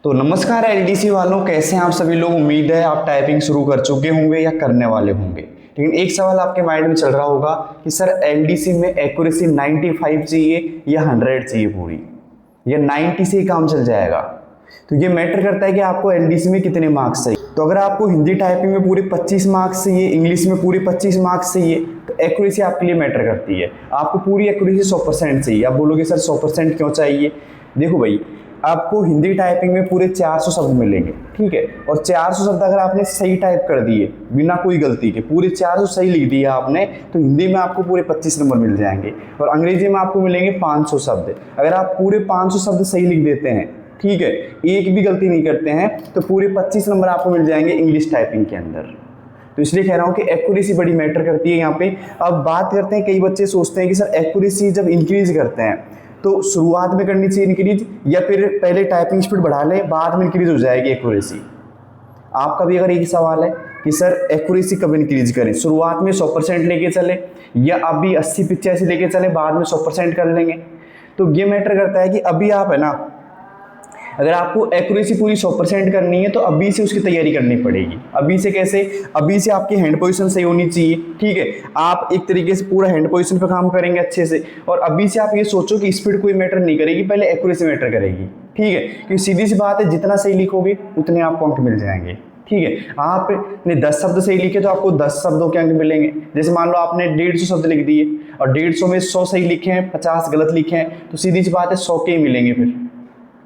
तो नमस्कार एलडीसी वालों, कैसे हैं आप सभी लोग। उम्मीद है आप टाइपिंग शुरू कर चुके होंगे या करने वाले होंगे। लेकिन एक सवाल आपके माइंड में चल रहा होगा कि सर एलडीसी में एक्यूरेसी 95 चाहिए या 100 चाहिए पूरी, या 90 से ही काम चल जाएगा। तो ये मैटर करता है कि आपको एलडीसी में कितने मार्क्स चाहिए। तो अगर आपको हिंदी टाइपिंग में पूरे 25 मार्क्स चाहिए, इंग्लिश में पूरे 25 मार्क्स चाहिए, तो एक्यूरेसी आपके लिए मैटर करती है। आपको पूरी एक्यूरेसी 100% चाहिए। आप बोलोगे सर 100% क्यों चाहिए। देखो भाई, आपको हिंदी टाइपिंग में पूरे 400 शब्द मिलेंगे, ठीक है। और 400 शब्द अगर आपने सही टाइप कर दिए बिना कोई गलती के, पूरे 400 सही लिख दिया आपने, तो हिंदी में आपको पूरे 25 नंबर मिल जाएंगे। और अंग्रेजी में आपको मिलेंगे 500 शब्द। अगर आप पूरे 500 शब्द सही लिख देते हैं, ठीक है, एक भी गलती नहीं करते हैं, तो पूरे 25 नंबर आपको मिल जाएंगे इंग्लिश टाइपिंग के अंदर। तो इसलिए कह रहा हूँ कि एक्यूरेसी बड़ी मैटर करती है यहाँ पे। अब बात करते हैं, कई बच्चे सोचते हैं कि सर एक्यूरेसी जब इंक्रीज करते हैं तो शुरुआत में करनी चाहिए इंक्रीज, या फिर पहले टाइपिंग स्पीड बढ़ा लें बाद में इंक्रीज हो जाएगी एक्यूरेसी। आपका भी अगर एक सवाल है कि सर एक्यूरेसी कब इंक्रीज करें, शुरुआत में 100% लेके चले या अभी 80-85 लेके चले बाद में 100% कर लेंगे, तो ये मैटर करता है कि अभी आप है ना, अगर आपको एक्यूरेसी पूरी 100% करनी है तो अभी से उसकी तैयारी करनी पड़ेगी। अभी से कैसे, अभी से आपकी हैंड पोजीशन सही होनी चाहिए, ठीक है। आप एक तरीके से पूरा हैंड पोजीशन पे काम करेंगे अच्छे से, और अभी से आप ये सोचो कि स्पीड कोई मैटर नहीं करेगी, पहले एक्यूरेसी मैटर करेगी, ठीक है। क्योंकि सीधी सी बात है, जितना सही लिखोगे उतने आपको अंक मिल जाएंगे, ठीक है। आपने 10 शब्द सही लिखे तो आपको 10 शब्दों के अंक मिलेंगे। जैसे मान लो आपने 150 शब्द लिख दिए और 150 में 100 सही लिखे हैं, 50 गलत लिखे हैं, तो सीधी सी बात है 100 के ही मिलेंगे। फिर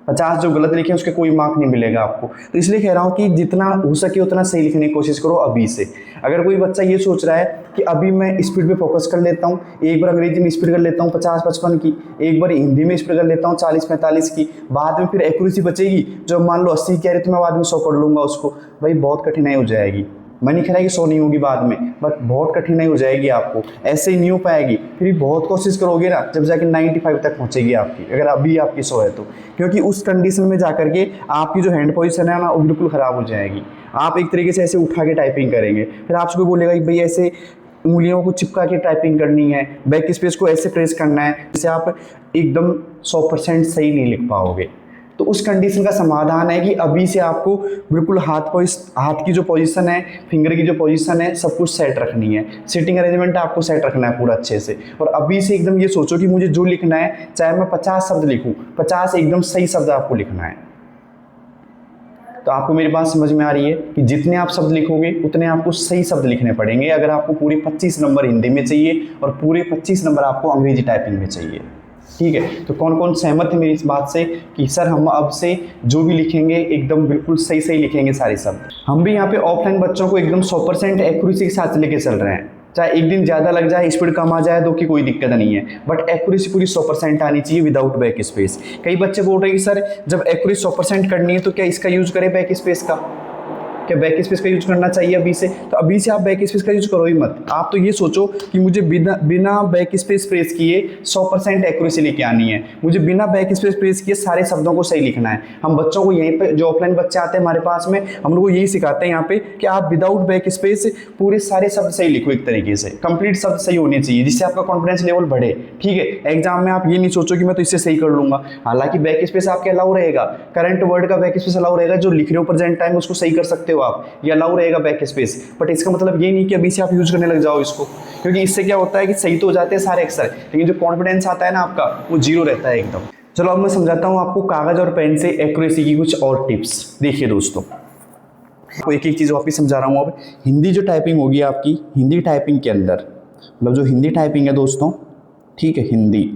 50 जो गलत लिखे उसके कोई मार्क नहीं मिलेगा आपको। तो इसलिए कह रहा हूँ कि जितना हो सके उतना सही लिखने की कोशिश करो अभी से। अगर कोई बच्चा ये सोच रहा है कि अभी मैं स्पीड पे फोकस कर लेता हूँ, एक बार अंग्रेजी में स्पीड कर लेता हूँ 50-55 की, एक बार हिंदी में स्पीड कर लेता हूँ 40-45 की, बाद में फिर एक्यूरेसी बचेगी, जो मान लो 80 कह रहे तो मैं बाद में 100 कर लूँगा उसको, भाई बहुत कठिनाई हो जाएगी। मैं नहीं कह रहा कि 100 नहीं होगी बाद में, बट बहुत कठिनाई हो जाएगी आपको, ऐसे ही नहीं हो पाएगी। फिर बहुत कोशिश करोगे ना, जब जाके 95 तक पहुंचेगी आपकी, अगर अभी आपकी 100 है तो। क्योंकि उस कंडीशन में जाकर के आपकी जो हैंड पोजीशन है ना, वो बिल्कुल ख़राब हो जाएगी। आप एक तरीके से ऐसे उठा के टाइपिंग करेंगे, फिर आपसे कोई बोलेगा कि भाई ऐसे उंगलियों को चिपका के टाइपिंग करनी है, बैक स्पेस को ऐसे प्रेस करना है, जिससे आप एकदम 100% सही नहीं लिख पाओगे। तो उस कंडीशन का समाधान है कि अभी से आपको बिल्कुल हाथ की जो पोजीशन है, फिंगर की जो पोजीशन है, सब कुछ सेट रखनी है। सिटिंग अरेंजमेंट आपको सेट रखना है पूरा अच्छे से। और अभी से एकदम ये सोचो कि मुझे जो लिखना है, चाहे मैं 50 शब्द लिखूं, 50 एकदम सही शब्द आपको लिखना है। तो आपको मेरी बात समझ में आ रही है कि जितने आप शब्द लिखोगे उतने आपको सही शब्द लिखने पड़ेंगे। अगर आपको पूरे 25 नंबर हिंदी में चाहिए और पूरे 25 नंबर आपको अंग्रेजी टाइपिंग में चाहिए, ठीक है। तो कौन कौन सहमत है मेरी इस बात से कि सर हम अब से जो भी लिखेंगे एकदम बिल्कुल सही सही लिखेंगे सारे शब्द। हम भी यहाँ पे ऑफलाइन बच्चों को एकदम 100% एक्यूरेसी के साथ लेके चल रहे हैं। चाहे एक दिन ज़्यादा लग जाए, स्पीड कम आ जाए तो की कोई दिक्कत नहीं है, बट एक्यूरेसी पूरी 100% आनी चाहिए विदाउट बैक स्पेस। कई बच्चे बोल रहे हैं कि सर जब एक्यूरेसी 100% करनी है तो क्या इसका यूज़ करें बैक स्पेस का, क्या बैक स्पेस का यूज करना चाहिए अभी से। तो अभी से आप बैक स्पेस का यूज करो ही मत। आप तो ये सोचो कि मुझे बिना बैक स्पेस प्रेस किए 100% एक्यूरेसी लेके आनी है, मुझे बिना बैक स्पेस प्रेस किए सारे शब्दों को सही लिखना है। हम बच्चों को यहीं पे, जो ऑफलाइन बच्चे आते हैं हमारे पास में, हम लोग को यही सिखाते हैं यहाँ पे कि आप विदाउट बैक स्पेस पूरे सारे शब्द सही लिखो, एक तरीके से कंप्लीट शब्द सही होने चाहिए, जिससे आपका कॉन्फिडेंस लेवल बढ़े, ठीक है। एग्जाम में आप ये नहीं सोचो कि मैं तो इससे सही कर लूंगा। हालांकि बैक स्पेस आपके अलाउ रहेगा, करंट वर्ड का बैक स्पेस अलाउ रहेगा, जो लिख रहे हो प्रेजेंट टाइम उसको सही कर सकते हो आप, ये अलाउ रहेगा बैक स्पेस। बट इसका मतलब ये नहीं कि अभी से आप यूज करने लग जाओ इसको, क्योंकि इससे क्या होता है कि सही तो हो जाते हैं सारे अक्षर, लेकिन जो कॉन्फिडेंस आता है ना आपका, वो जीरो रहता है एकदम। चलो अब मैं समझाता हूँ आपको कागज और पेन से एक्यूरेसी की कुछ और टिप्स। देखिए दोस्तों, एक एक चीज़ वापिस समझा रहा हूँ। अब हिंदी जो टाइपिंग होगी आपकी, हिंदी टाइपिंग के अंदर, मतलब जो हिंदी टाइपिंग है दोस्तों, ठीक है, हिंदी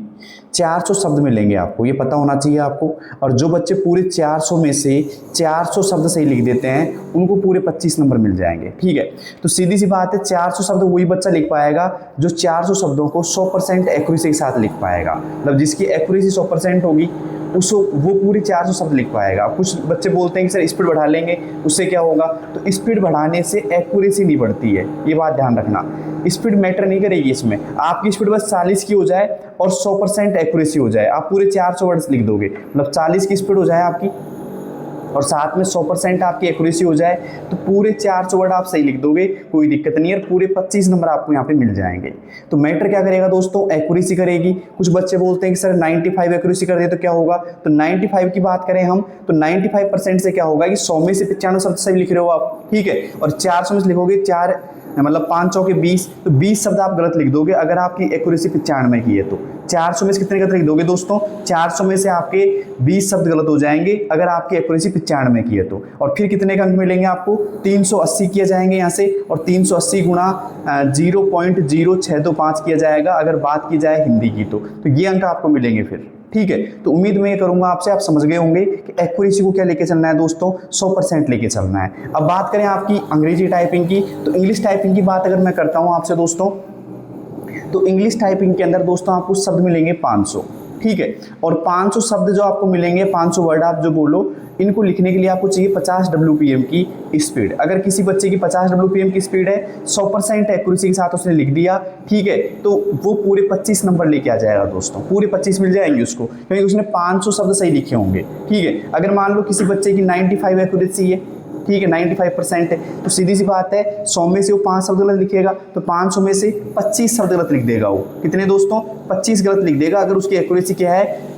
400 शब्द मिलेंगे आपको, ये पता होना चाहिए आपको। और जो बच्चे पूरे 400 में से 400 शब्द सही लिख देते हैं उनको पूरे 25 नंबर मिल जाएंगे, ठीक है। तो सीधी सी बात है, 400 शब्द वही बच्चा लिख पाएगा जो 400 शब्दों को 100% एक्यूरेसी के साथ लिख पाएगा। मतलब जिसकी एक्यूरेसी 100% होगी उसको वो पूरे 400 शब्द लिख पाएगा। कुछ बच्चे बोलते हैं कि सर स्पीड बढ़ा लेंगे उससे क्या होगा, तो स्पीड बढ़ाने से एक्यूरेसी नहीं बढ़ती है, ये बात ध्यान रखना। स्पीड मैटर नहीं करेगी इसमें, आपकी स्पीड बस 40 की हो जाए और 100% एक्यूरेसी हो जाए, आप पूरे 400 वर्ड्स लिख दोगे। मतलब 40 की स्पीड हो जाए आपकी और साथ में 100% आपकी एक्यूरेसी हो जाए तो पूरे 400 वर्ड आप सही लिख दोगे, कोई दिक्कत नहीं है, पूरे 25 नंबर आपको यहाँ पे मिल जाएंगे। तो मैटर क्या करेगा दोस्तों, एक्यूरेसी करेगी। कुछ बच्चे बोलते हैं कि सर 95 एक्यूरेसी कर दे तो क्या होगा, तो 95 की बात करें हम तो 95% से क्या होगा कि 100 में से 95 शब्द सही लिख रहे हो आप, ठीक है, और 400 में से लिखोगे 4 मतलब 5 चौके 20, तो 20 शब्द आप गलत लिख दोगे अगर आपकी एक्यूरेसी 95 की है तो। 400 में से कितने गलत लिख दोगे दोस्तों, 400 में से आपके 20 शब्द गलत हो जाएंगे अगर आपकी एक्यूरेसी 95 की है तो। और फिर कितने का अंक मिलेंगे आपको, 380 किया जाएंगे यहाँ से, और 380 गुणा 0.0625 किया जाएगा अगर बात की जाए हिंदी की तो ये अंक आपको मिलेंगे फिर, ठीक है। तो उम्मीद मैं ये करूंगा आपसे आप समझ गए होंगे कि एक्यूरेसी को क्या लेके चलना है दोस्तों, 100% लेके चलना है। अब बात करें आपकी अंग्रेजी टाइपिंग की, तो इंग्लिश टाइपिंग की बात अगर मैं करता हूं आपसे दोस्तों, तो इंग्लिश टाइपिंग के अंदर दोस्तों आपको शब्द मिलेंगे 500, ठीक है, और 500 शब्द जो आपको मिलेंगे, 500 वर्ड आप जो बोलो, इनको लिखने के लिए आपको चाहिए 50 WPM की स्पीड। अगर किसी बच्चे की 50 WPM की स्पीड है, 100% एक्यूरेसी के साथ उसने लिख दिया, ठीक है, तो वो पूरे 25 नंबर लेके आ जाएगा दोस्तों, पूरे 25 मिल जाएंगे उसको, क्योंकि उसने 500 शब्द सही लिखे होंगे, ठीक है। अगर मान लो किसी बच्चे की 95 एक्यूरेसी है, ठीक है, 95% है, तो सीधी सी बात है 100 में से वो 5 शब्द गलत लिखेगा तो 500 में से 25 शब्द गलत लिख देगा वो। कितने दोस्तों, 25 गलत लिख देगा अगर उसकी एक्यूरेसी क्या है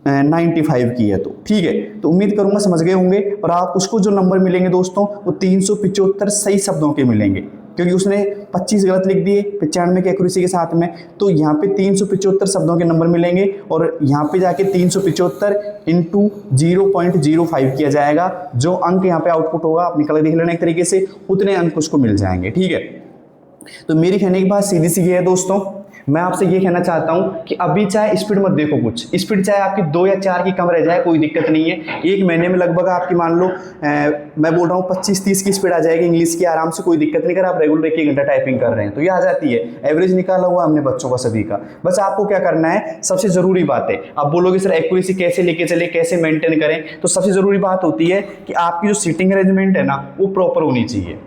95 की है तो, ठीक है। तो उम्मीद करूंगा समझ गए होंगे, और आप उसको जो नंबर मिलेंगे दोस्तों वो 375 सही शब्दों के मिलेंगे, क्योंकि उसने 25 गलत लिख दिए 95 की एक्यूरेसी के साथ में, तो यहाँ पे 375 शब्दों के नंबर मिलेंगे, और यहाँ पे जाके 375 इंटू 0.05 किया जाएगा, जो अंक यहाँ पे आउटपुट होगा आप निकल देख लेना एक तरीके से, उतने अंक उसको मिल जाएंगे, ठीक है। तो मेरी कहने की बात सीधी सी है दोस्तों, मैं आपसे ये कहना चाहता हूं कि अभी चाहे स्पीड मत देखो, कुछ स्पीड चाहे आपकी 2 या 4 की कम रह जाए कोई दिक्कत नहीं है। एक महीने में लगभग आपकी मान लो मैं बोल रहा हूँ 25-30 की स्पीड आ जाएगी इंग्लिश की आराम से, कोई दिक्कत नहीं। अगर आप रेगुलर 1 घंटा टाइपिंग कर रहे हैं तो ये आ जाती है, एवरेज निकाला हुआ हमने बच्चों का सभी का। बस आपको क्या करना है, सबसे जरूरी बात है, आप बोलोगे सर एक्यूरेसी कैसे लेके चले, कैसे मेंटेन करें, तो सबसे जरूरी बात होती है कि आपकी जो सीटिंग अरेंजमेंट है ना वो प्रॉपर होनी चाहिए,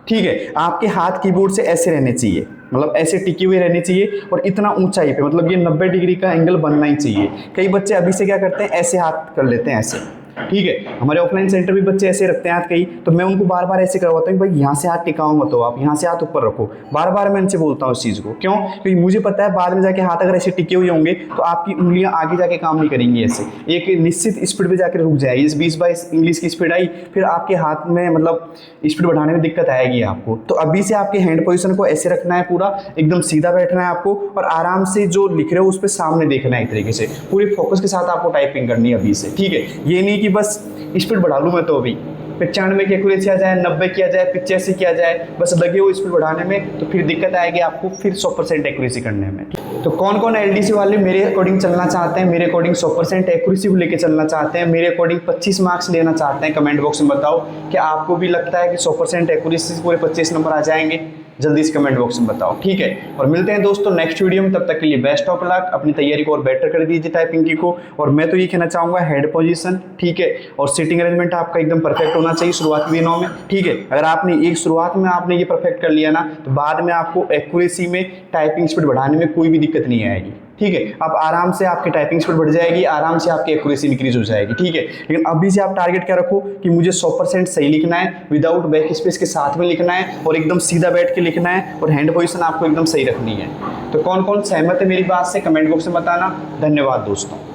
ठीक है। आपके हाथ कीबोर्ड से ऐसे रहने चाहिए, मतलब ऐसे टिकी हुई रहनी चाहिए, और इतना ऊंचाई पे, मतलब ये 90 डिग्री का एंगल बनना ही चाहिए। कई बच्चे अभी से क्या करते हैं, ऐसे हाथ कर लेते हैं ऐसे, ठीक है। हमारे ऑफलाइन सेंटर भी बच्चे ऐसे रखते हैं हाथ कई, तो मैं उनको बार बार ऐसे करवाता हूँ कि भाई यहाँ से हाथ टिकाओ मत हो, आप यहाँ से हाथ ऊपर रखो। बार बार मैं इनसे बोलता हूँ इस चीज़ को, क्यों, क्योंकि मुझे पता है बाद में जाके हाथ अगर ऐसे टिके हुए होंगे तो आपकी उंगलियाँ आगे जाके काम नहीं करेंगी, ऐसे एक निश्चित स्पीड पे जाकर रुक जाएगी। इस 20/22 इंग्लिश की स्पीड आई, फिर आपके हाथ में मतलब स्पीड बढ़ाने में दिक्कत आएगी आपको। तो अभी से आपके हैंड पोजिशन को ऐसे रखना है, पूरा एकदम सीधा बैठना है आपको, और आराम से जो लिख रहे हो उस पर सामने देखना है एक तरीके से, पूरी फोकस के साथ आपको टाइपिंग करनी है अभी से, ठीक है। ये नहीं कि बस स्पीड बढ़ा लूँ मैं तो अभी 95 की एक्यूरेसी आ जाए, 90 की आ जाए, 85 की आ जाए, बस लगे हो स्पीड बढ़ाने में, तो फिर दिक्कत आएगी आपको फिर 100% एक्यूरेसी करने में। तो कौन कौन एलडीसी वाले मेरे अकॉर्डिंग चलना चाहते हैं, मेरे अकॉर्डिंग 100% एक्यूरेसी को लेकर चलना चाहते हैं, मेरे अकॉर्डिंग 25 मार्क्स लेना चाहते हैं, कमेंट बॉक्स में बताओ कि आपको भी लगता है कि 100% एक्यूरेसी से पूरे 25 नंबर आ जाएंगे। जल्दी से कमेंट बॉक्स में बताओ, ठीक है। और मिलते हैं दोस्तों नेक्स्ट वीडियो में, तब तक के लिए बेस्ट ऑफ लक, अपनी तैयारी को और बेटर कर दीजिए टाइपिंग की को। और मैं तो ये कहना चाहूँगा हेड पोजीशन, ठीक है, और सिटिंग अरेंजमेंट आपका एकदम परफेक्ट होना चाहिए शुरुआती दिनों में, ठीक है। अगर आपने एक शुरुआत में आपने ये परफेक्ट कर लिया ना, तो बाद में आपको एक्यूरेसी में टाइपिंग स्पीड बढ़ाने में कोई भी दिक्कत नहीं आएगी, ठीक है। आप आराम से आपकी टाइपिंग स्पीड बढ़ जाएगी, आराम से आपकी एक्यूरेसी इंक्रीज हो जाएगी, ठीक है। लेकिन अभी से आप टारगेट क्या रखो कि मुझे 100% सही लिखना है, विदाउट बैक स्पेस के साथ में लिखना है, और एकदम सीधा बैठ के लिखना है, और हैंड पोजीशन आपको एकदम सही रखनी है। तो कौन कौन सहमत है मेरी बात से कमेंट बॉक्स में बताना। धन्यवाद दोस्तों।